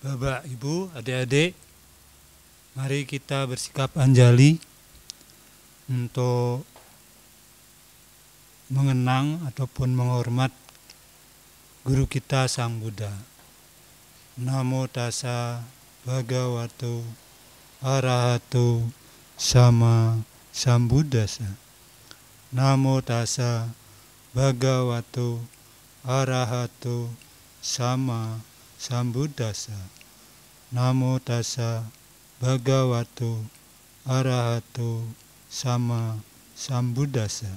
Bapak, Ibu, adik-adik, mari kita bersikap anjali untuk mengenang ataupun menghormat guru kita Sang Buddha. Namo tassa bhagavato arahato sama sambuddhassa. Namo tassa bhagavato arahato sama sambuddhassa. Namo tassa bhagavato arahato sama sambuddhassa.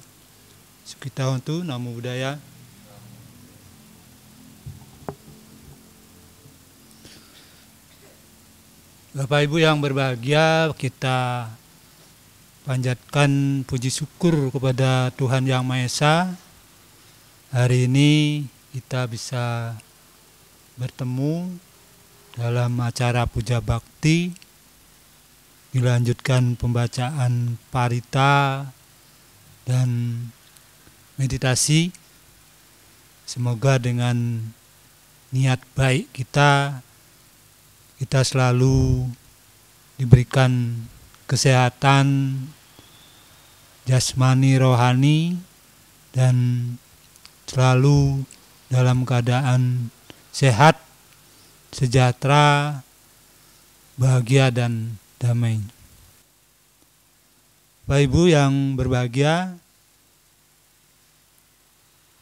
Kita untuk Namo Buddhaya. Bapak Ibu yang berbahagia, kita panjatkan puji syukur kepada Tuhan Yang Maha Esa. Hari ini kita bisa bertemu dalam acara puja bakti, dilanjutkan pembacaan parita dan meditasi. Semoga dengan niat baik kita selalu diberikan kesehatan jasmani rohani dan selalu dalam keadaan sehat, sejahtera, bahagia dan damai. Bapak Ibu yang berbahagia,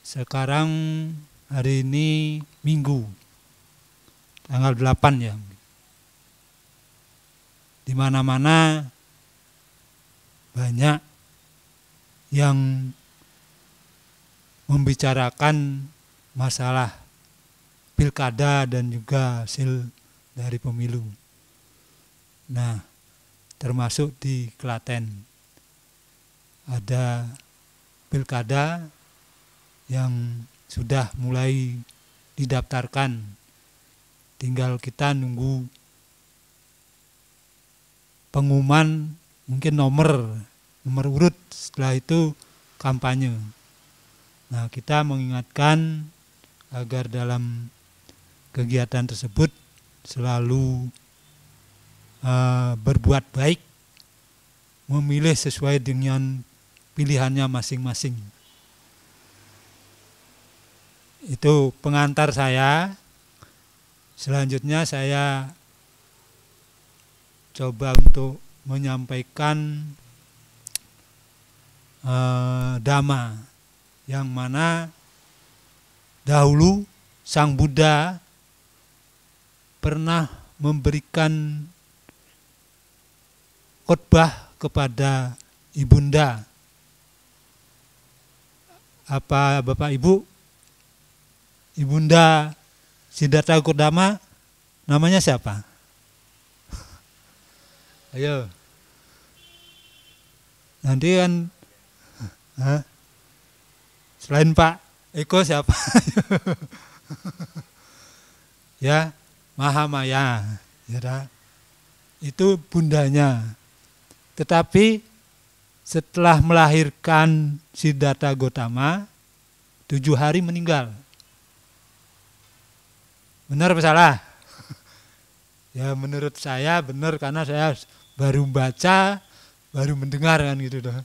sekarang hari ini Minggu, tanggal 8 ya. Di mana-mana banyak yang membicarakan masalah pilkada dan juga hasil dari pemilu. Nah, termasuk di Klaten ada pilkada yang sudah mulai didaftarkan. Tinggal kita nunggu pengumuman, mungkin nomor urut, setelah itu kampanye. Nah, kita mengingatkan agar dalam kegiatan tersebut selalu berbuat baik, memilih sesuai dengan pilihannya masing-masing. Itu pengantar saya. Selanjutnya saya coba untuk menyampaikan dhamma, yang mana dahulu Sang Buddha pernah memberikan khotbah kepada ibunda. Apa Bapak Ibu? Ibunda Siddhartha Gautama namanya siapa? Ayo. Nanti kan selain Pak Eko siapa? Ya, Mahamaya. Ya, itu bundanya. Tetapi setelah melahirkan Siddhartha Gautama, 7 hari meninggal. Benar apa salah? Ya menurut saya benar, karena saya baru baca, baru mendengar kan gitu doh.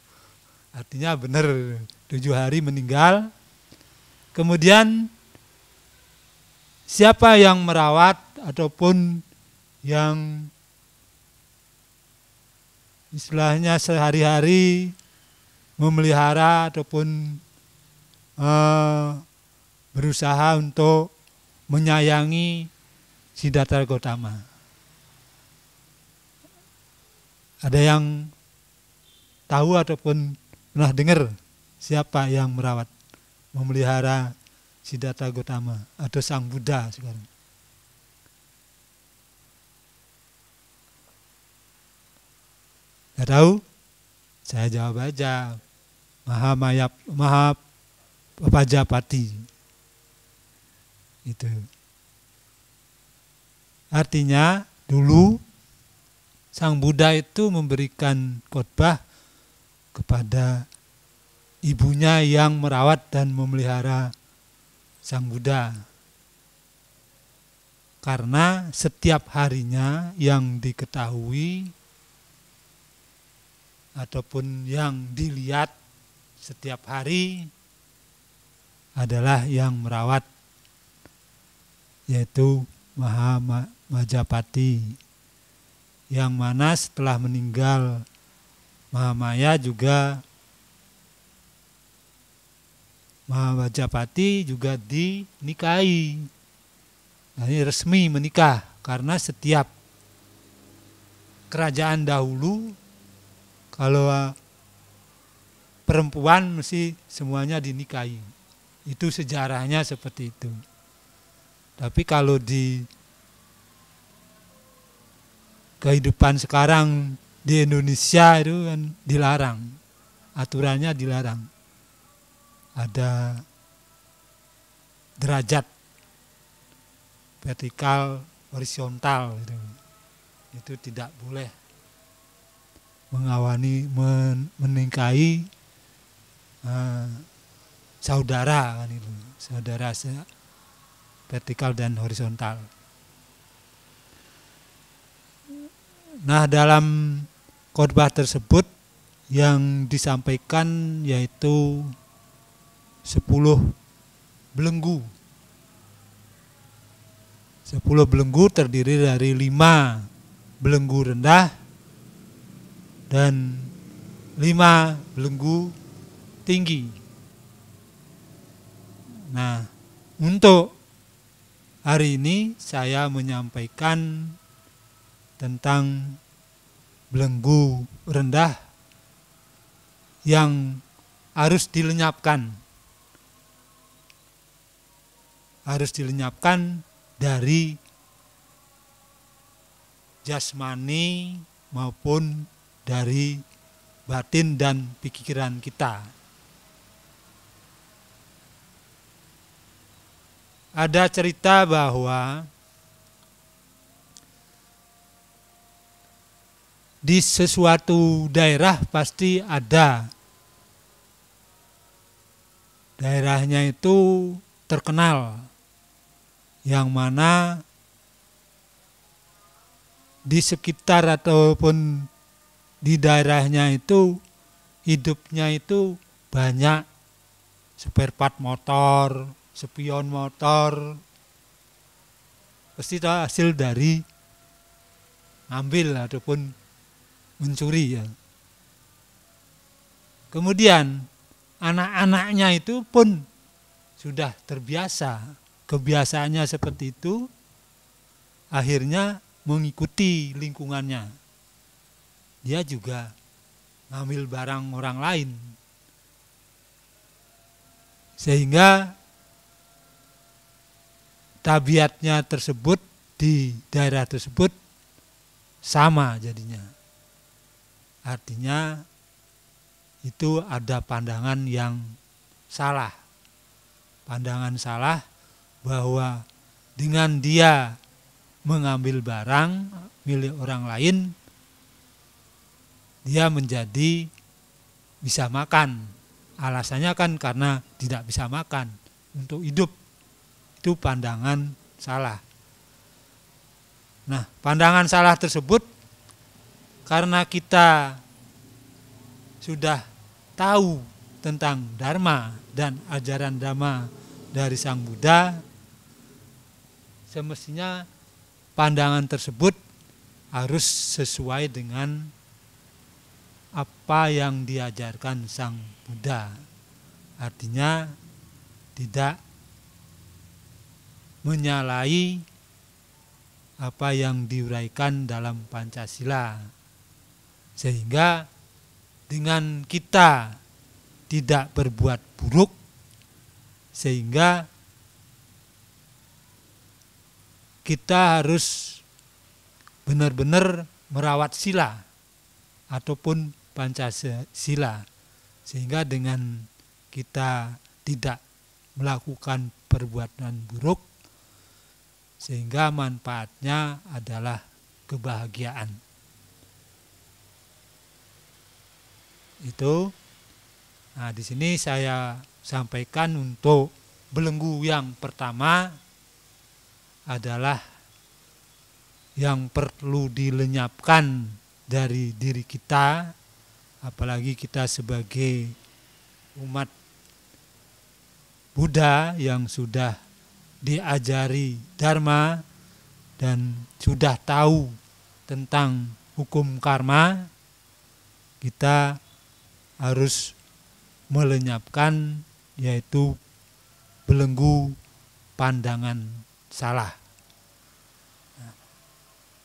Artinya benar, 7 hari meninggal. Kemudian siapa yang merawat ataupun yang istilahnya sehari-hari memelihara ataupun berusaha untuk menyayangi Siddhartha Gautama? Ada yang tahu ataupun pernah dengar siapa yang merawat, memelihara Siddhartha Gautama atau Sang Buddha sekarang? Tidak tahu? Saya jawab aja, Mahapajapati. Itu. Artinya dulu Sang Buddha itu memberikan khotbah kepada ibunya yang merawat dan memelihara Sang Buddha. Karena setiap harinya yang diketahui ataupun yang dilihat setiap hari adalah yang merawat, yaitu Maha Majapati, yang mana setelah meninggal Mahamaya juga Maha Majapati juga dinikahi. Nah, ini resmi menikah, karena setiap kerajaan dahulu kalau perempuan mesti semuanya dinikahi. Itu sejarahnya seperti itu. Tapi kalau di kehidupan sekarang di Indonesia itu kan dilarang. Aturannya dilarang. Ada derajat vertikal, horizontal gitu. Itu tidak boleh menikahi saudara kan itu, saudara vertikal dan horizontal. Nah, dalam khotbah tersebut yang disampaikan yaitu 10 belenggu. 10 belenggu terdiri dari 5 belenggu rendah dan 5 belenggu tinggi. Nah, untuk hari ini saya menyampaikan tentang belenggu rendah yang harus dilenyapkan. Harus dilenyapkan dari jasmani maupun dari batin dan pikiran kita. Ada cerita bahwa di sesuatu daerah pasti ada daerahnya itu terkenal, yang mana di sekitar ataupun di daerahnya itu hidupnya itu banyak spare part motor, spion motor, pasti itu hasil dari ngambil ataupun mencuri ya. Kemudian anak-anaknya itu pun sudah terbiasa, kebiasaannya seperti itu, akhirnya mengikuti lingkungannya. Dia juga ngambil barang orang lain. Sehingga tabiatnya tersebut di daerah tersebut sama jadinya. Artinya itu ada pandangan yang salah. Pandangan salah bahwa dengan dia mengambil barang milik orang lain, dia menjadi bisa makan. Alasannya kan karena tidak bisa makan untuk hidup. Itu pandangan salah. Nah, pandangan salah tersebut karena kita sudah tahu tentang Dharma dan ajaran Dhamma dari Sang Buddha, semestinya pandangan tersebut harus sesuai dengan apa yang diajarkan Sang Buddha. Artinya tidak menyalahi apa yang diuraikan dalam Pancasila. Sehingga dengan kita tidak berbuat buruk, sehingga kita harus benar-benar merawat sila ataupun Pancasila, sehingga dengan kita tidak melakukan perbuatan buruk, sehingga manfaatnya adalah kebahagiaan. Itu. Nah, di sini saya sampaikan untuk belenggu yang pertama adalah yang perlu dilenyapkan dari diri kita, apalagi kita sebagai umat Buddha yang sudah diajari Dharma dan sudah tahu tentang hukum karma, kita harus melenyapkan, yaitu belenggu pandangan salah.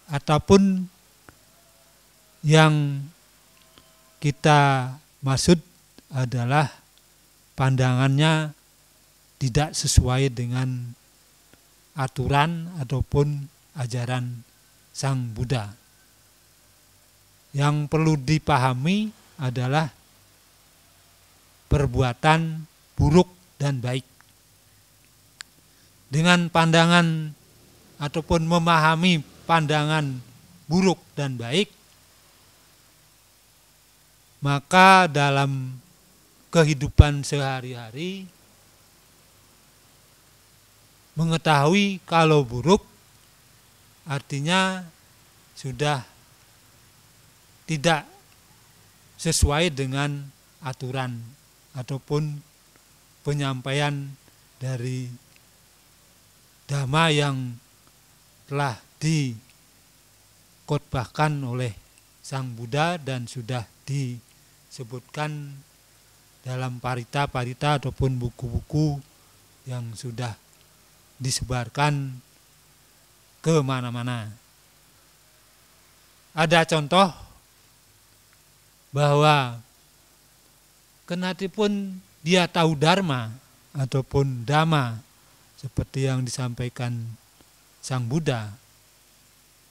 Ataupun yang kita maksud adalah pandangannya tidak sesuai dengan aturan ataupun ajaran Sang Buddha. Yang perlu dipahami adalah perbuatan buruk dan baik. Dengan pandangan ataupun memahami pandangan buruk dan baik, maka dalam kehidupan sehari-hari mengetahui kalau buruk artinya sudah tidak sesuai dengan aturan ataupun penyampaian dari Dhamma yang telah dikotbahkan oleh Sang Buddha dan sudah disebutkan dalam parita-parita ataupun buku-buku yang sudah disebarkan ke mana-mana. Ada contoh bahwa kenatipun dia tahu Dharma ataupun Dhamma seperti yang disampaikan Sang Buddha,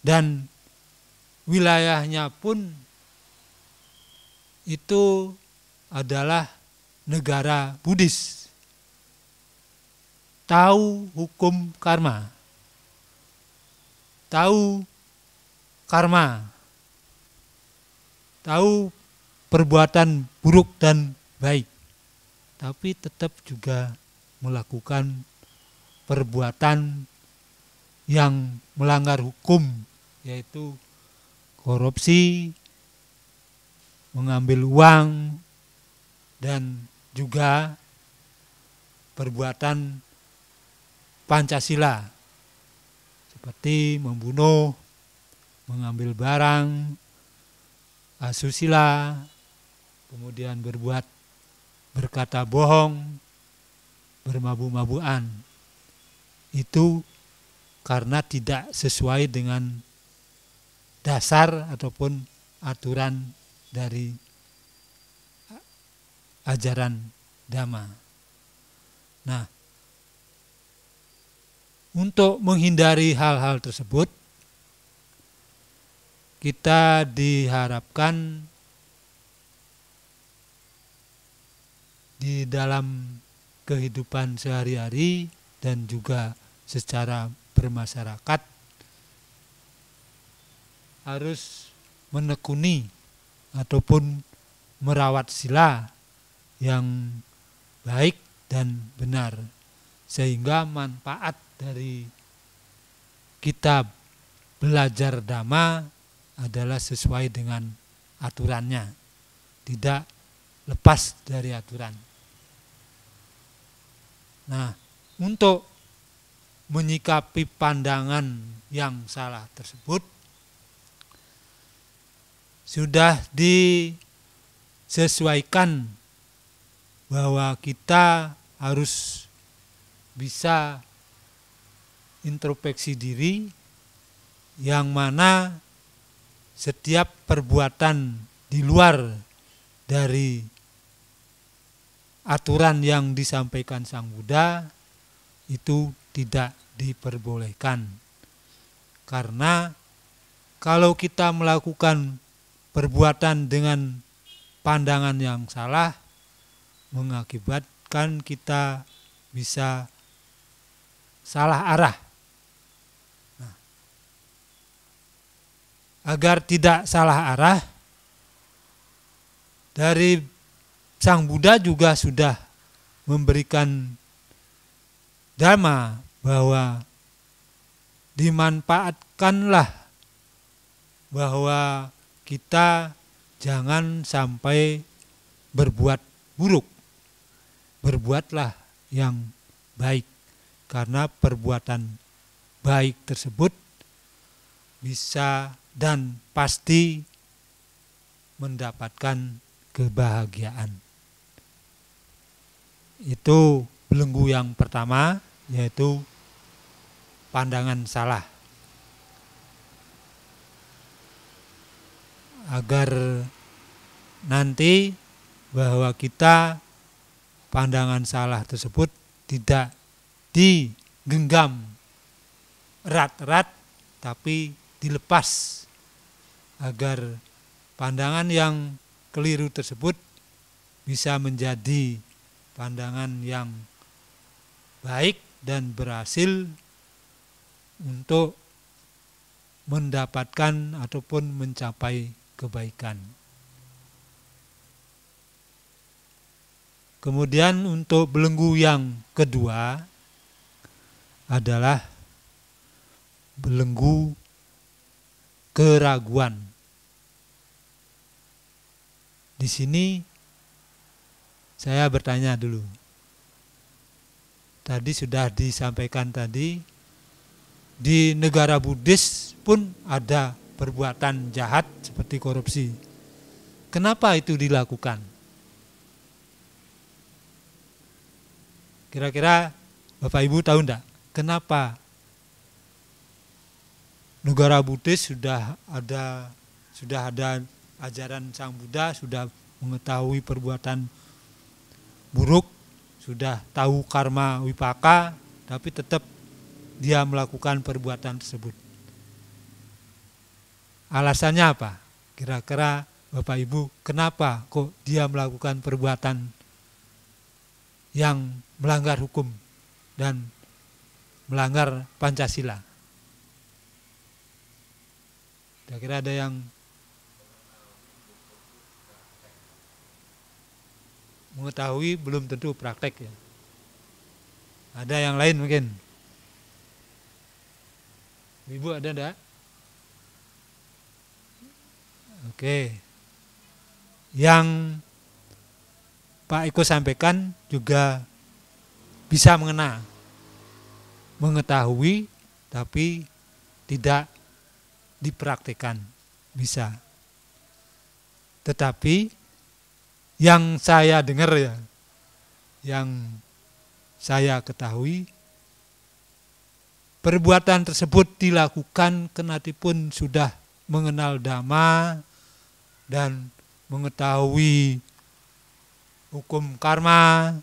dan wilayahnya pun itu adalah negara Buddhis, tahu hukum karma, tahu perbuatan buruk dan baik, tapi tetap juga melakukan perbuatan yang melanggar hukum, yaitu korupsi, mengambil uang, dan juga perbuatan Pancasila seperti membunuh, mengambil barang, asusila, kemudian berkata bohong, bermabuk-mabukan. Itu karena tidak sesuai dengan dasar ataupun aturan dari ajaran Dhamma. Nah, untuk menghindari hal-hal tersebut, kita diharapkan di dalam kehidupan sehari-hari dan juga secara bermasyarakat harus menekuni ataupun merawat sila yang baik dan benar, sehingga manfaat dari kita belajar Dhamma adalah sesuai dengan aturannya, tidak lepas dari aturan. Nah, untuk menyikapi pandangan yang salah tersebut sudah disesuaikan bahwa kita harus bisa introspeksi diri, yang mana setiap perbuatan di luar dari aturan yang disampaikan Sang Buddha itu tidak diperbolehkan. Karena kalau kita melakukan perbuatan dengan pandangan yang salah, mengakibatkan kita bisa salah arah. Nah, agar tidak salah arah, dari Sang Buddha juga sudah memberikan Dhamma bahwa dimanfaatkanlah bahwa kita jangan sampai berbuat buruk. Berbuatlah yang baik, karena perbuatan baik tersebut bisa dan pasti mendapatkan kebahagiaan. Itu belenggu yang pertama, yaitu pandangan salah. Agar nanti bahwa kita pandangan salah tersebut tidak digenggam erat-erat, tapi dilepas, agar pandangan yang keliru tersebut bisa menjadi pandangan yang baik dan berhasil untuk mendapatkan ataupun mencapai kebaikan. Kemudian untuk belenggu yang kedua adalah belenggu keraguan. Di sini saya bertanya dulu. Tadi sudah disampaikan tadi, di negara Buddhis pun ada perbuatan jahat seperti korupsi. Kenapa itu dilakukan? Kira-kira Bapak Ibu tahu enggak kenapa negara Buddhis sudah ada ajaran Sang Buddha, sudah mengetahui perbuatan buruk, sudah tahu karma wipaka, tapi tetap dia melakukan perbuatan tersebut. Alasannya apa? Kira-kira Bapak Ibu, kenapa kok dia melakukan perbuatan yang melanggar hukum dan melanggar Pancasila? Kira-kira ada yang mengetahui, belum tentu praktek ya. Ada yang lain mungkin? Ibu ada enggak? Oke. Yang Pak Eko sampaikan juga bisa mengetahui tapi tidak dipraktikkan, bisa. Tetapi yang saya dengar ya, yang saya ketahui, perbuatan tersebut dilakukan kenatipun sudah mengenal Dhamma dan mengetahui hukum karma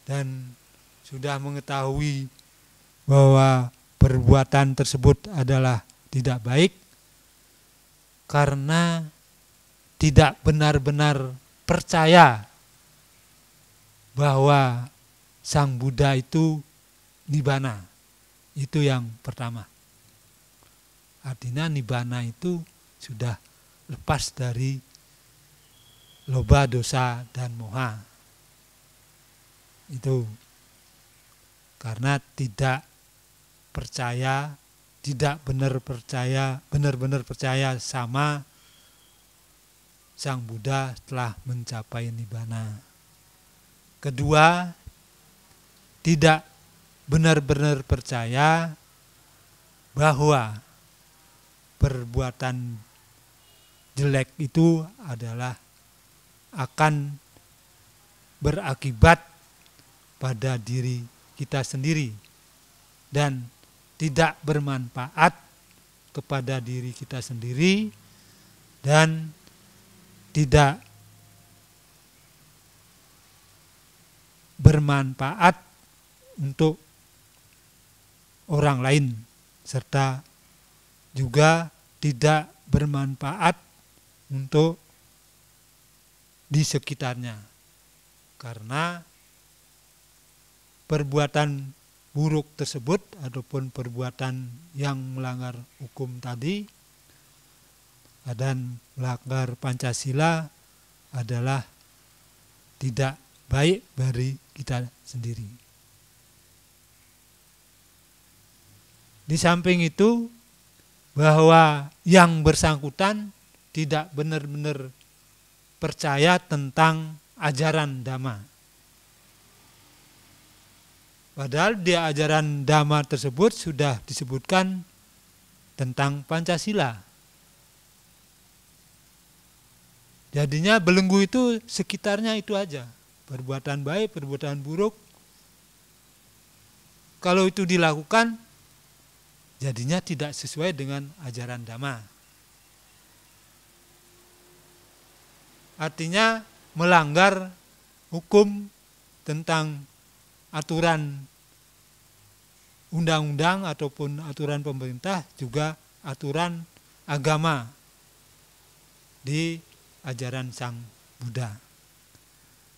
dan sudah mengetahui bahwa perbuatan tersebut adalah tidak baik, karena tidak benar-benar percaya bahwa Sang Buddha itu nibbana. Itu yang pertama. Artinya nibbana itu sudah lepas dari loba, dosa, dan moha. Itu karena tidak percaya, tidak benar-benar percaya sama Sang Buddha telah mencapai nibbana. Kedua, tidak benar-benar percaya bahwa perbuatan jelek itu adalah akan berakibat pada diri kita sendiri dan tidak bermanfaat kepada diri kita sendiri dan tidak bermanfaat untuk orang lain, serta juga tidak bermanfaat untuk di sekitarnya, karena perbuatan buruk tersebut ataupun perbuatan yang melanggar hukum tadi dan melanggar Pancasila adalah tidak baik bagi kita sendiri. Di samping itu bahwa yang bersangkutan tidak benar-benar percaya tentang ajaran Dhamma. Padahal di ajaran Dhamma tersebut sudah disebutkan tentang Pancasila. Jadinya belenggu itu sekitarnya itu aja. Perbuatan baik, perbuatan buruk. Kalau itu dilakukan, jadinya tidak sesuai dengan ajaran Dhamma. Artinya melanggar hukum tentang aturan undang-undang ataupun aturan pemerintah, juga aturan agama di ajaran Sang Buddha.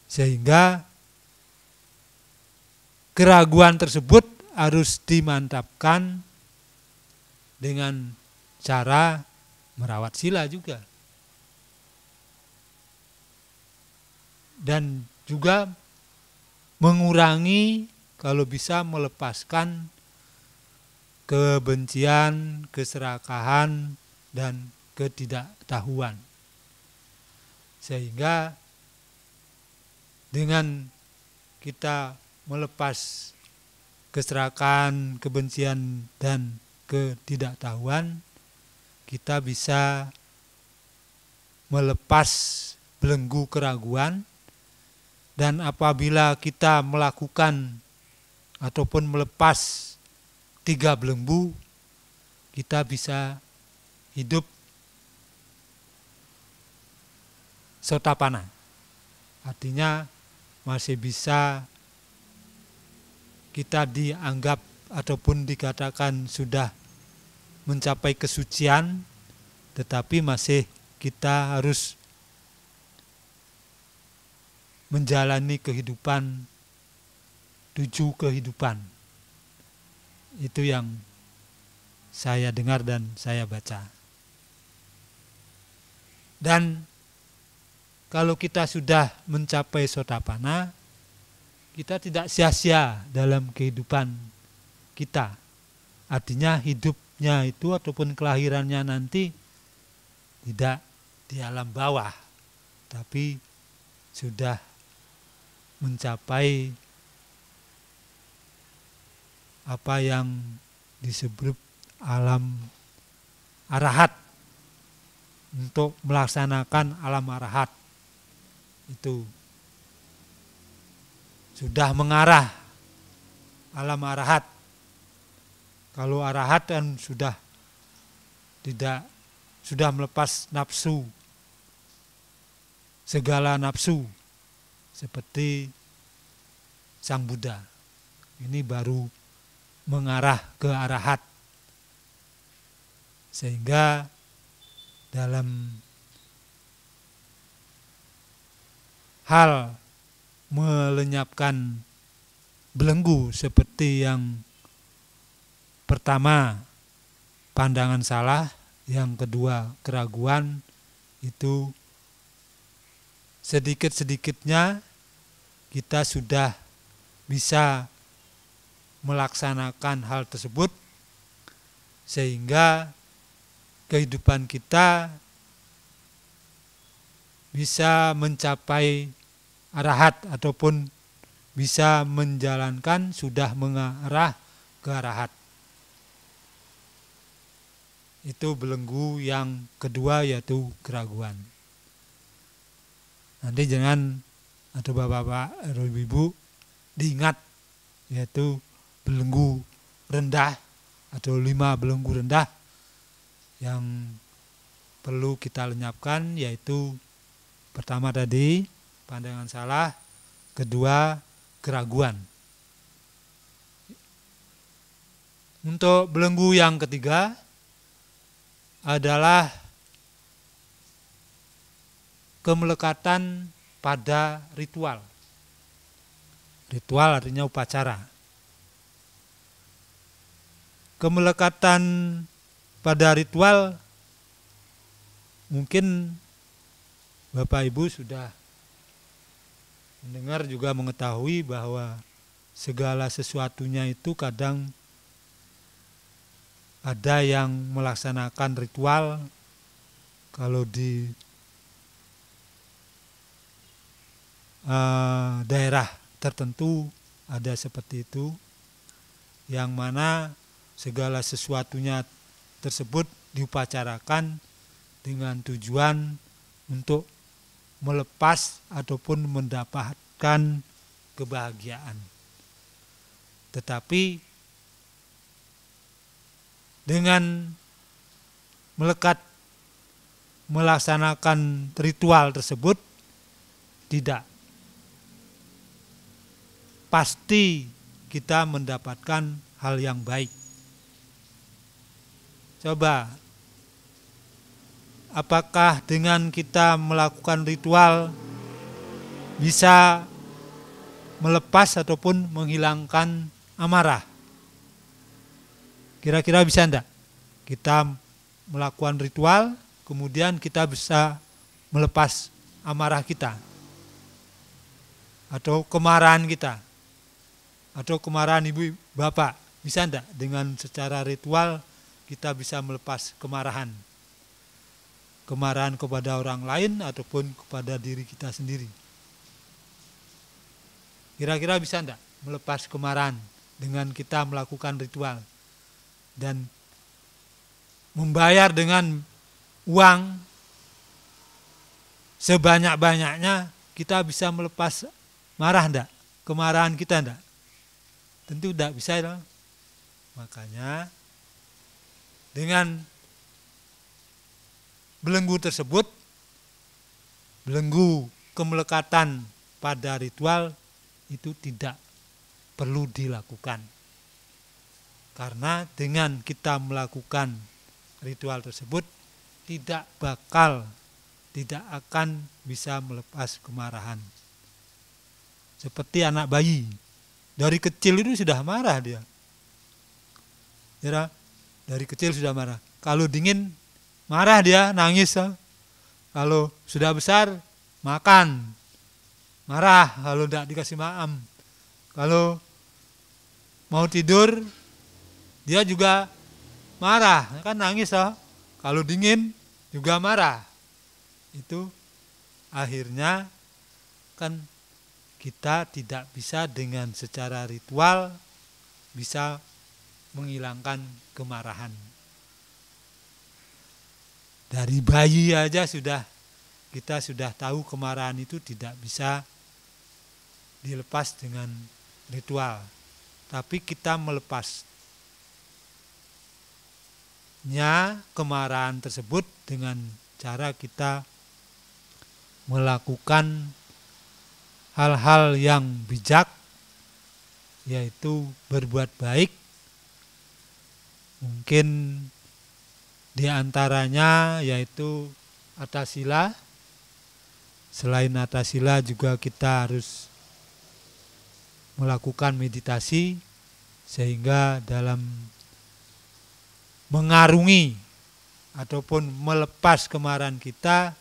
Sehingga keraguan tersebut harus dimantapkan dengan cara merawat sila juga. Dan juga mengurangi, kalau bisa melepaskan kebencian, keserakahan, dan ketidaktahuan. Sehingga dengan kita melepas keserakahan, kebencian, dan ketidaktahuan, kita bisa melepas belenggu keraguan. Dan apabila kita melakukan ataupun melepas 3 belenggu, kita bisa hidup Sotapanna. Artinya masih bisa kita dianggap ataupun dikatakan sudah mencapai kesucian, tetapi masih kita harus menjalani kehidupan 7 kehidupan. Itu yang saya dengar dan saya baca. Dan kalau kita sudah mencapai Sotapanna, kita tidak sia-sia dalam kehidupan kita. Artinya hidupnya itu ataupun kelahirannya nanti tidak di alam bawah, tapi sudah mencapai apa yang disebut alam arahat, untuk melaksanakan alam arahat. Itu sudah mengarah alam arahat. Kalau arahat kan sudah melepas nafsu, segala nafsu, seperti Sang Buddha. Ini baru mengarah ke arahat. Sehingga dalam hal melenyapkan belenggu seperti yang pertama pandangan salah, yang kedua keraguan, itu sedikit-sedikitnya kita sudah bisa melaksanakan hal tersebut, sehingga kehidupan kita bisa mencapai arahat ataupun bisa menjalankan, sudah mengarah ke arahat. Itu belenggu yang kedua, yaitu keraguan. Nanti jangan, atau bapak-bapak atau ibu, diingat, yaitu belenggu rendah atau 5 belenggu rendah yang perlu kita lenyapkan, yaitu pertama tadi pandangan salah, kedua keraguan. Untuk belenggu yang ketiga adalah kemelekatan pada ritual. Ritual artinya upacara. Kemelekatan pada ritual, mungkin Bapak Ibu sudah mendengar juga mengetahui bahwa segala sesuatunya itu kadang ada yang melaksanakan ritual kalau di daerah tertentu ada seperti itu, yang mana segala sesuatunya tersebut diupacarakan dengan tujuan untuk melepas ataupun mendapatkan kebahagiaan. Tetapi dengan melaksanakan ritual tersebut tidak pasti kita mendapatkan hal yang baik. Coba, apakah dengan kita melakukan ritual bisa melepas ataupun menghilangkan amarah? Kira-kira bisa enggak? Kita melakukan ritual, kemudian kita bisa melepas amarah kita, atau kemarahan kita, atau kemarahan ibu bapak. Bisa enggak dengan secara ritual kita bisa melepas kemarahan? Kemarahan kepada orang lain ataupun kepada diri kita sendiri. Kira-kira bisa enggak melepas kemarahan dengan kita melakukan ritual dan membayar dengan uang sebanyak-banyaknya, kita bisa melepas marah enggak? Kemarahan kita enggak? Tentu enggak bisa ya. Makanya dengan belenggu tersebut, belenggu kemelekatan pada ritual itu tidak perlu dilakukan. Karena dengan kita melakukan ritual tersebut tidak akan bisa melepas kemarahan. Seperti anak bayi, dari kecil itu sudah marah dia. Ya, dari kecil sudah marah. Kalau dingin marah dia, nangis. Kalau sudah besar makan, marah kalau tidak dikasih makan. Kalau mau tidur dia juga marah, kan nangis. Kalau dingin juga marah. Itu akhirnya kan kita tidak bisa dengan secara ritual bisa menghilangkan kemarahan. Dari bayi aja kita sudah tahu kemarahan itu tidak bisa dilepas dengan ritual. Tapi kita melepasnya kemarahan tersebut dengan cara kita melakukan hal-hal yang bijak, yaitu berbuat baik. Mungkin diantaranya yaitu atasila. Selain atasila juga kita harus melakukan meditasi, sehingga dalam mengarungi ataupun melepas kemarahan kita,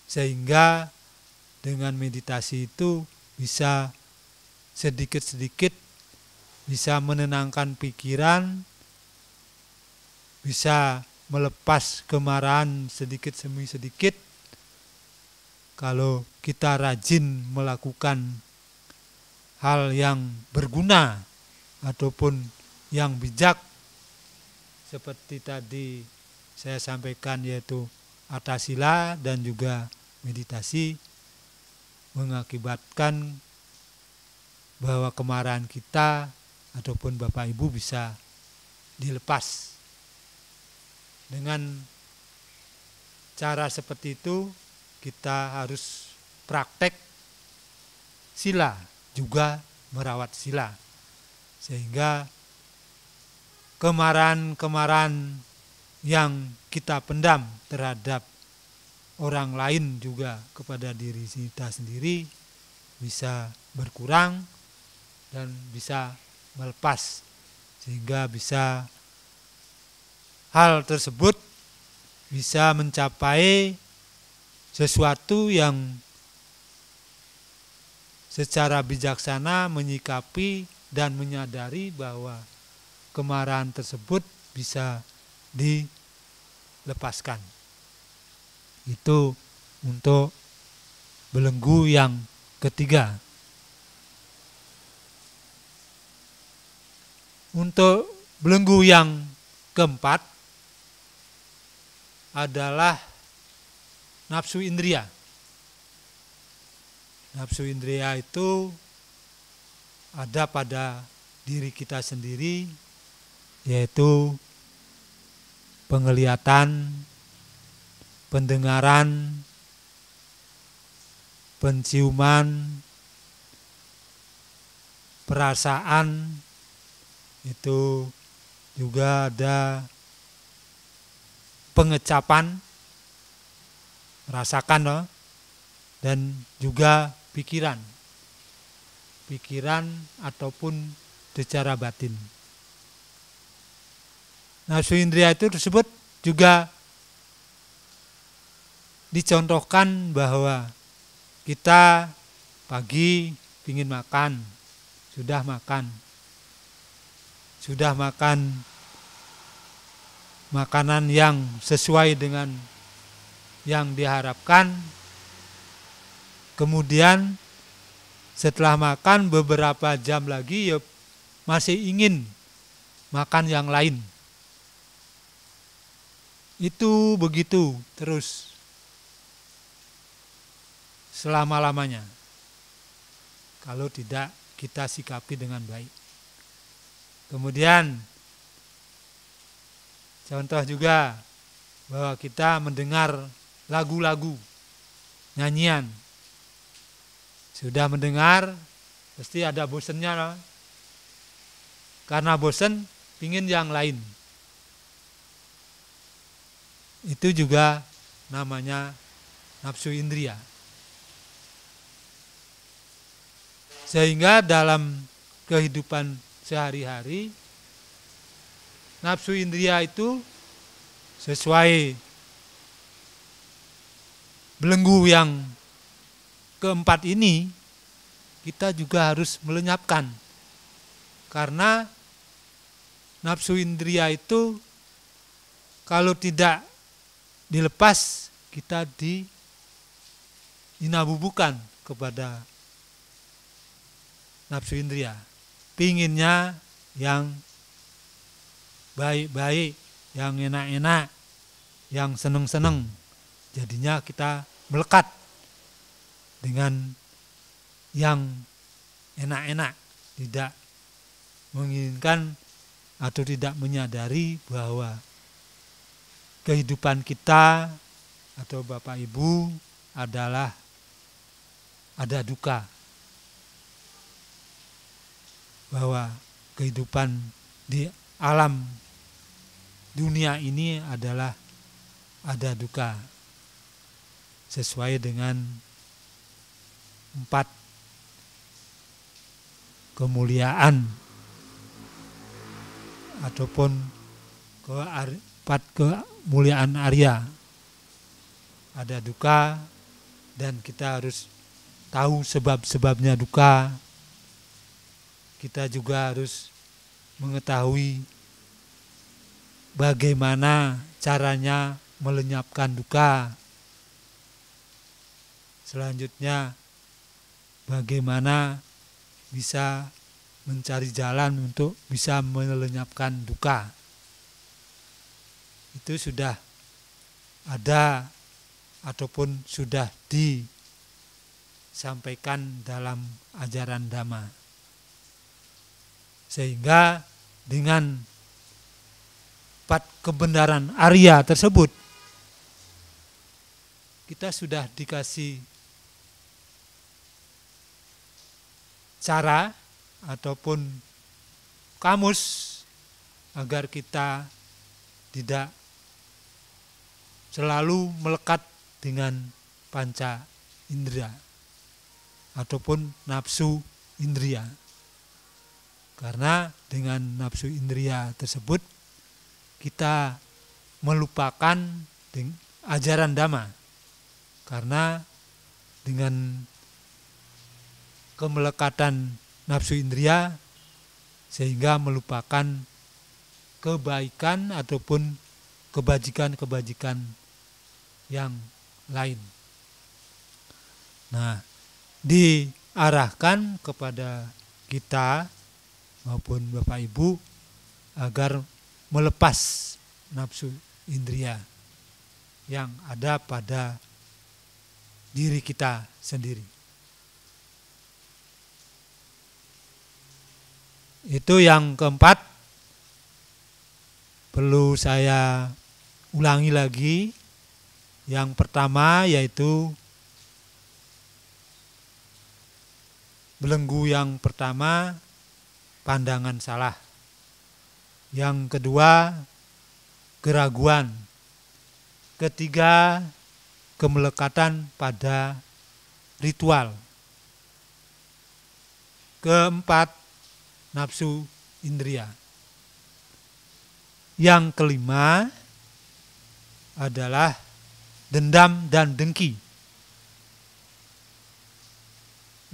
sehingga dengan meditasi itu bisa sedikit-sedikit bisa menenangkan pikiran, bisa melepas kemarahan sedikit demi sedikit. Kalau kita rajin melakukan hal yang berguna ataupun yang bijak, seperti tadi saya sampaikan, yaitu atasila dan juga meditasi, mengakibatkan bahwa kemarahan kita ataupun Bapak Ibu bisa dilepas. Dengan cara seperti itu kita harus praktek sila, juga merawat sila, sehingga kemarahan-kemarahan yang kita pendam terhadap orang lain juga kepada diri kita sendiri bisa berkurang dan bisa melepas, sehingga bisa hal tersebut bisa mencapai sesuatu yang secara bijaksana menyikapi dan menyadari bahwa kemarahan tersebut bisa dilepaskan. Itu untuk belenggu yang ketiga. Untuk belenggu yang keempat adalah nafsu indria. Nafsu indria itu ada pada diri kita sendiri, yaitu penglihatan, pendengaran, penciuman, perasaan, itu juga ada pengecapan, rasakan loh, dan juga pikiran ataupun secara batin. Nafsu indria itu tersebut juga dicontohkan bahwa kita pagi ingin makan, sudah makan makanan yang sesuai dengan yang diharapkan, kemudian setelah makan beberapa jam lagi ya masih ingin makan yang lain. Itu begitu terus selama-lamanya kalau tidak kita sikapi dengan baik. Kemudian contoh juga bahwa kita mendengar lagu-lagu, nyanyian. Sudah mendengar, pasti ada bosennya loh. Karena bosen, pingin yang lain. Itu juga namanya nafsu indria. Sehingga dalam kehidupan sehari-hari, nafsu indria itu sesuai belenggu yang keempat ini, kita juga harus melenyapkan. Karena nafsu indria itu kalau tidak dilepas, kita dinabubukan kepada nafsu indria. Pinginnya yang baik-baik, yang enak-enak, yang seneng-seneng. Jadinya kita melekat dengan yang enak-enak, tidak menginginkan atau tidak menyadari bahwa kehidupan kita atau Bapak Ibu adalah ada duka. Bahwa kehidupan di alam dunia ini adalah ada duka. Sesuai dengan 4 kemuliaan ataupun 4 kemuliaan Arya. Ada duka dan kita harus tahu sebab-sebabnya duka. Kita juga harus mengetahui bagaimana caranya melenyapkan duka. Selanjutnya, bagaimana bisa mencari jalan untuk bisa melenyapkan duka. Itu sudah ada ataupun sudah disampaikan dalam ajaran Dhamma. Sehingga dengan 4 kebenaran Arya tersebut, kita sudah dikasih cara ataupun kamus agar kita tidak selalu melekat dengan panca indera ataupun nafsu indria. Karena dengan nafsu indria tersebut kita melupakan ajaran Dhamma. Karena dengan kemelekatan nafsu indria sehingga melupakan kebaikan ataupun kebajikan-kebajikan yang lain. Nah, diarahkan kepada kita maupun Bapak Ibu agar melepas nafsu indria yang ada pada diri kita sendiri. Itu yang keempat, perlu saya ulangi lagi. Yang pertama yaitu belenggu yang pertama, pandangan salah. Yang kedua, keraguan. Ketiga, kemelekatan pada ritual. Keempat, nafsu indria. Yang kelima adalah dendam dan dengki.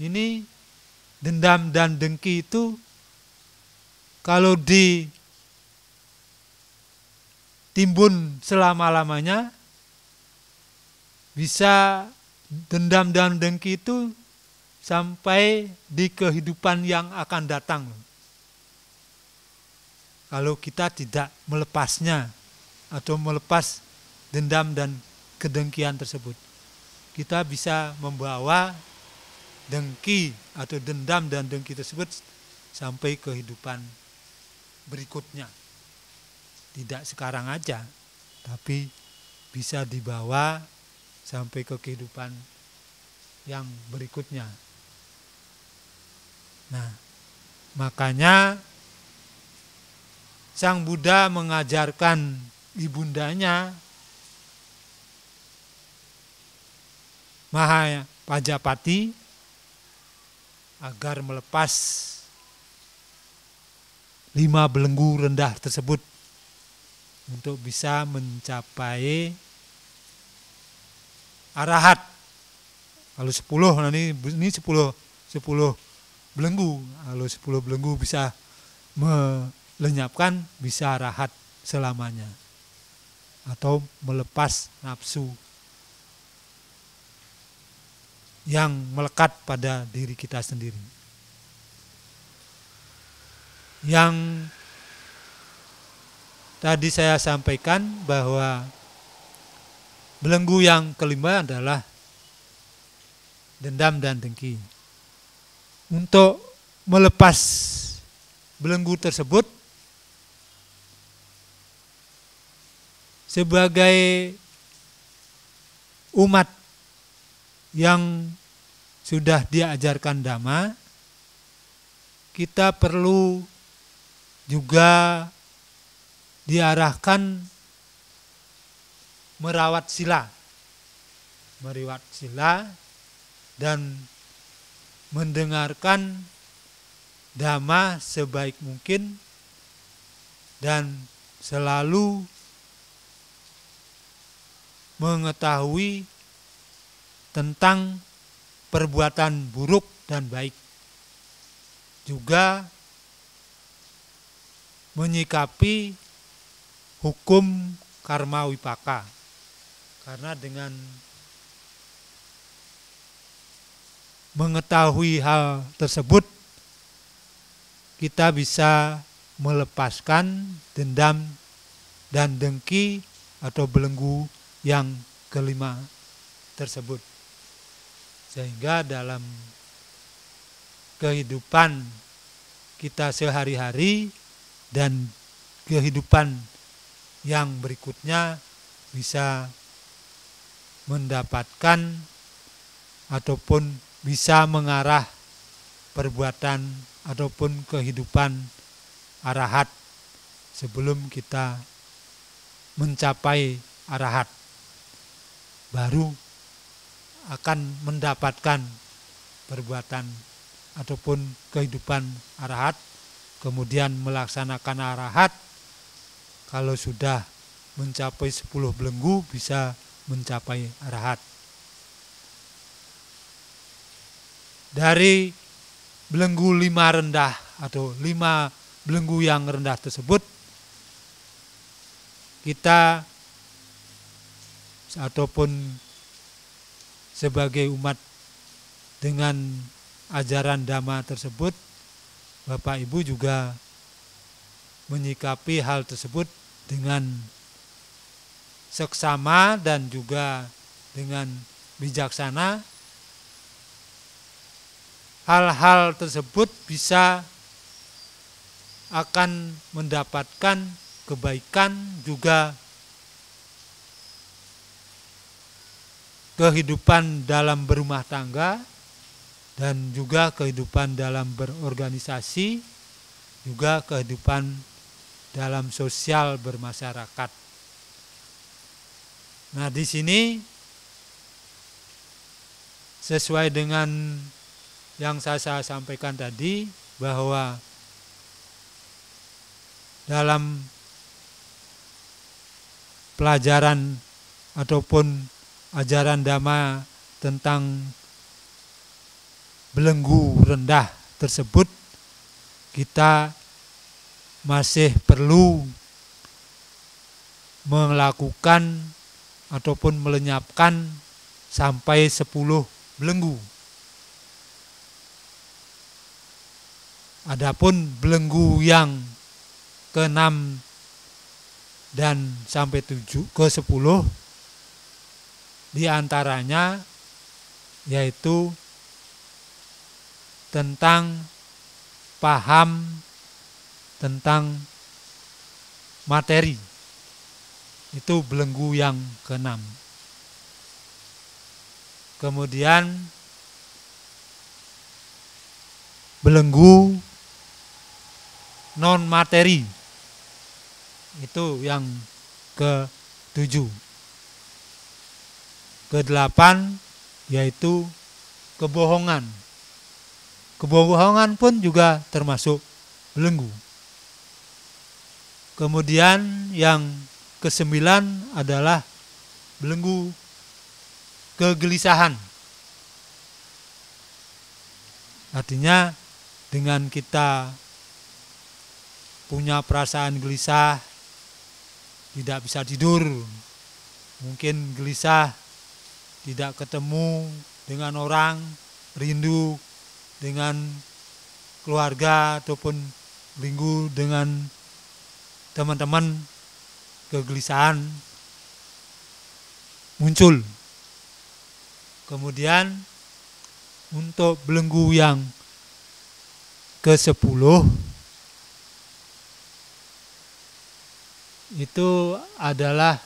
Ini dendam dan dengki itu kalau ditimbun selama-lamanya, bisa dendam dan dengki itu sampai di kehidupan yang akan datang. Kalau kita tidak melepasnya atau melepas dendam dan kedengkian tersebut, kita bisa membawa dengki atau dendam dan dengki tersebut sampai kehidupan berikutnya. Tidak sekarang aja, tapi bisa dibawa sampai ke kehidupan yang berikutnya. Nah, makanya Sang Buddha mengajarkan ibundanya Mahapajapati agar melepas 5 belenggu rendah tersebut untuk bisa mencapai arahat. Kalau 10 nanti ini 10 belenggu. Kalau 10 belenggu bisa melenyapkan, bisa arahat selamanya. Atau melepas nafsu yang melekat pada diri kita sendiri. Yang tadi saya sampaikan bahwa belenggu yang kelima adalah dendam dan dengki. Untuk melepas belenggu tersebut, sebagai umat yang sudah diajarkan Dhamma, kita perlu juga diarahkan merawat sila dan mendengarkan Dhamma sebaik mungkin dan selalu mengetahui tentang perbuatan buruk dan baik. Juga menyikapi hukum karma wipaka. Karena dengan mengetahui hal tersebut, kita bisa melepaskan dendam dan dengki atau belenggu yang kelima tersebut. Sehingga dalam kehidupan kita sehari-hari dan kehidupan yang berikutnya bisa mendapatkan ataupun bisa mengarah perbuatan ataupun kehidupan arahat sebelum kita mencapai arahat. Baru akan mendapatkan perbuatan ataupun kehidupan arahat, kemudian melaksanakan arahat. Kalau sudah mencapai 10 belenggu bisa mencapai arahat. Dari belenggu 5 rendah atau 5 belenggu yang rendah tersebut, kita ataupun sebagai umat dengan ajaran Dhamma tersebut, Bapak Ibu juga menyikapi hal tersebut dengan seksama dan juga dengan bijaksana. Hal-hal tersebut bisa akan mendapatkan kebaikan, juga kehidupan dalam berumah tangga dan juga kehidupan dalam berorganisasi, juga kehidupan dalam sosial bermasyarakat. Nah, di sini sesuai dengan yang saya sampaikan tadi, bahwa dalam pelajaran ataupun ajaran Dhamma tentang belenggu rendah tersebut, kita masih perlu melakukan ataupun melenyapkan sampai 10 belenggu. Adapun belenggu yang ke-6 dan sampai ke-10 diantaranya yaitu tentang paham tentang materi. Itu belenggu yang ke-6. Kemudian belenggu non materi, itu yang ke-7. Ke-8 yaitu kebohongan. Kebohongan pun juga termasuk belenggu. Kemudian yang ke-9 adalah belenggu kegelisahan. Artinya dengan kita punya perasaan gelisah, tidak bisa tidur, mungkin gelisah tidak ketemu dengan orang, rindu dengan keluarga ataupun rindu dengan teman-teman, kegelisahan muncul. Kemudian untuk belenggu yang ke-10 itu adalah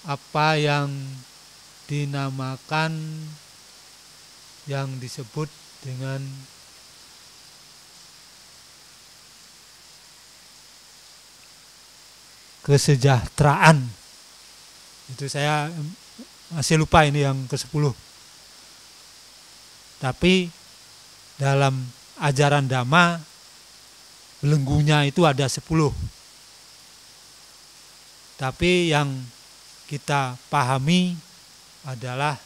apa yang dinamakan, yang disebut dengan kesejahteraan. Itu saya masih lupa ini yang ke-10. Tapi dalam ajaran Dhamma belenggunya itu ada 10. Tapi yang kita pahami adalah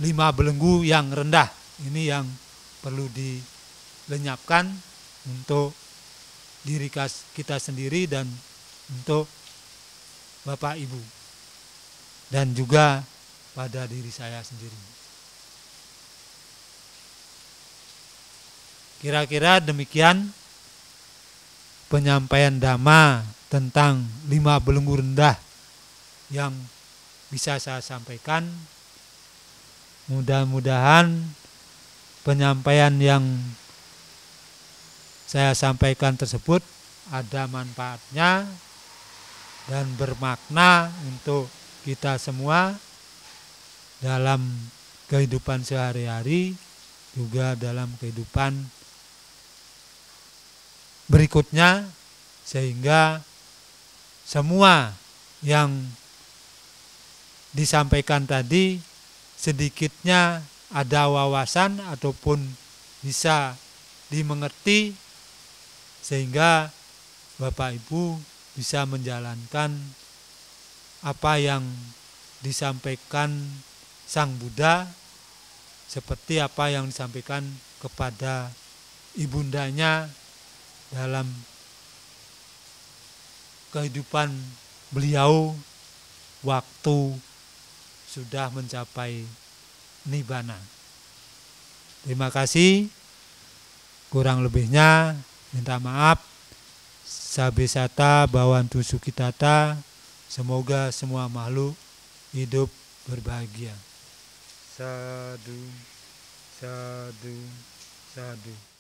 5 belenggu yang rendah. Ini yang perlu dilenyapkan untuk diri kita sendiri dan untuk Bapak Ibu. Dan juga pada diri saya sendiri. Kira-kira demikian penyampaian Dhamma tentang 5 belenggu rendah yang bisa saya sampaikan. Mudah-mudahan penyampaian yang saya sampaikan tersebut ada manfaatnya dan bermakna untuk kita semua dalam kehidupan sehari-hari, juga dalam kehidupan berikutnya, sehingga semua yang disampaikan tadi sedikitnya ada wawasan ataupun bisa dimengerti, sehingga Bapak Ibu bisa menjalankan apa yang disampaikan Sang Buddha, seperti apa yang disampaikan kepada ibundanya dalam kehidupan beliau waktu sudah mencapai nibbana. Terima kasih. Kurang lebihnya minta maaf. Sabesata Bhawantu Sukhitata. Semoga semua makhluk hidup berbahagia. Sadu, sadu, sadu.